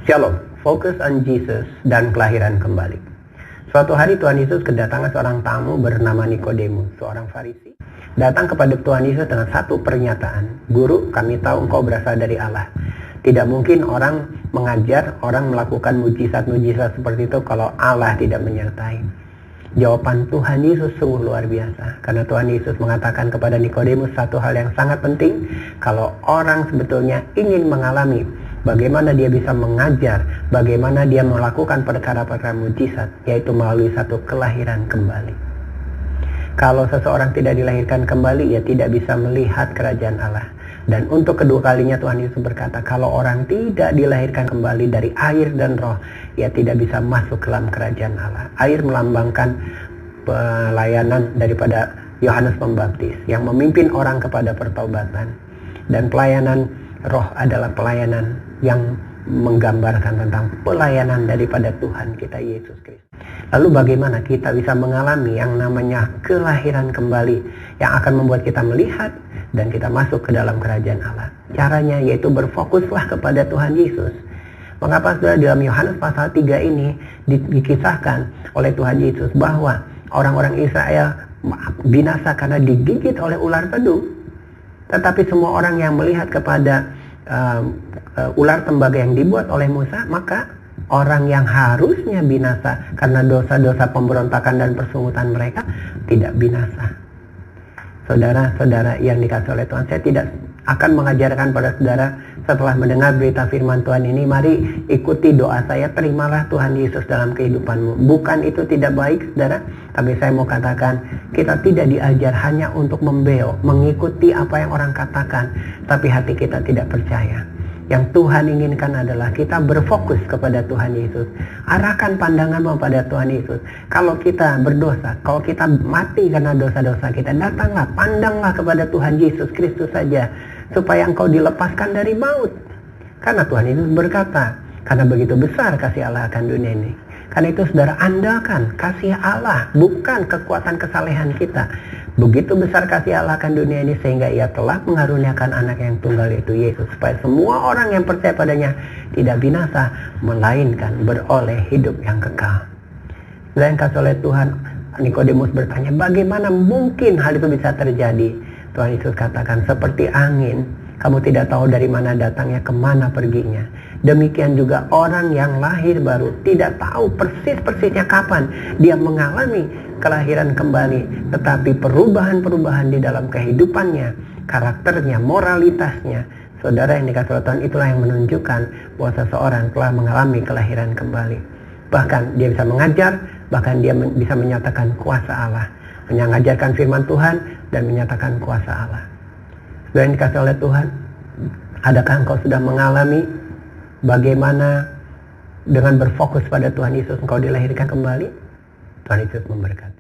Shalom, Focus on Jesus dan kelahiran kembali. Suatu hari Tuhan Yesus kedatangan seorang tamu bernama Nikodemus, seorang Farisi. Datang kepada Tuhan Yesus dengan satu pernyataan, "Guru, kami tahu engkau berasal dari Allah. Tidak mungkin orang mengajar, orang melakukan mujizat-mujizat seperti itu kalau Allah tidak menyertai." Jawaban Tuhan Yesus sungguh luar biasa, karena Tuhan Yesus mengatakan kepada Nikodemus satu hal yang sangat penting. Kalau orang sebetulnya ingin mengalami bagaimana dia bisa mengajar, bagaimana dia melakukan perkara-perkara mujizat, yaitu melalui satu kelahiran kembali. Kalau seseorang tidak dilahirkan kembali, ia tidak bisa melihat kerajaan Allah. Dan untuk kedua kalinya Tuhan Yesus berkata, kalau orang tidak dilahirkan kembali dari air dan roh, ia tidak bisa masuk ke dalam kerajaan Allah. Air melambangkan pelayanan daripada Yohanes Pembaptis yang memimpin orang kepada pertaubatan. Dan pelayanan roh adalah pelayanan yang menggambarkan tentang pelayanan daripada Tuhan kita Yesus Kristus. Lalu bagaimana kita bisa mengalami yang namanya kelahiran kembali yang akan membuat kita melihat dan kita masuk ke dalam kerajaan Allah? Caranya yaitu berfokuslah kepada Tuhan Yesus. Mengapa saudara dalam Yohanes pasal 3 ini dikisahkan oleh Tuhan Yesus bahwa orang-orang Israel binasa karena digigit oleh ular pedung. Tetapi semua orang yang melihat kepada ular tembaga yang dibuat oleh Musa, maka orang yang harusnya binasa karena dosa-dosa pemberontakan dan persungutan mereka tidak binasa. Saudara-saudara yang dikasihi oleh Tuhan, saya tidak akan mengajarkan pada saudara setelah mendengar berita firman Tuhan ini, mari ikuti doa saya, terimalah Tuhan Yesus dalam kehidupanmu. Bukan itu tidak baik saudara, tapi saya mau katakan kita tidak diajar hanya untuk membeo, mengikuti apa yang orang katakan, tapi hati kita tidak percaya. Yang Tuhan inginkan adalah kita berfokus kepada Tuhan Yesus. Arahkan pandanganmu pada Tuhan Yesus. Kalau kita berdosa, kalau kita mati karena dosa-dosa kita, datanglah, pandanglah kepada Tuhan Yesus Kristus saja, supaya engkau dilepaskan dari maut. Karena Tuhan Yesus berkata, karena begitu besar kasih Allah akan dunia ini. Karena itu saudara, andalkan kasih Allah, bukan kekuatan kesalehan kita. Begitu besar kasih Allah akan dunia ini sehingga ia telah mengaruniakan anak yang tunggal yaitu Yesus, supaya semua orang yang percaya padanya tidak binasa, melainkan beroleh hidup yang kekal. Selain kasih oleh Tuhan, Nikodemus bertanya, bagaimana mungkin hal itu bisa terjadi? Tuhan Yesus katakan, seperti angin, kamu tidak tahu dari mana datangnya, kemana perginya. Demikian juga orang yang lahir baru tidak tahu persis-persisnya kapan dia mengalami kelahiran kembali. Tetapi perubahan-perubahan di dalam kehidupannya, karakternya, moralitasnya, saudara yang dikasihi oleh Tuhan, itulah yang menunjukkan bahwa seseorang telah mengalami kelahiran kembali. Bahkan dia bisa mengajar, bahkan dia bisa menyatakan kuasa Allah, mengajarkan firman Tuhan dan menyatakan kuasa Allah. Saudara yang dikasihi oleh Tuhan, adakah engkau sudah mengalami bagaimana dengan berfokus pada Tuhan Yesus engkau dilahirkan kembali? Tuhan Yesus memberkati.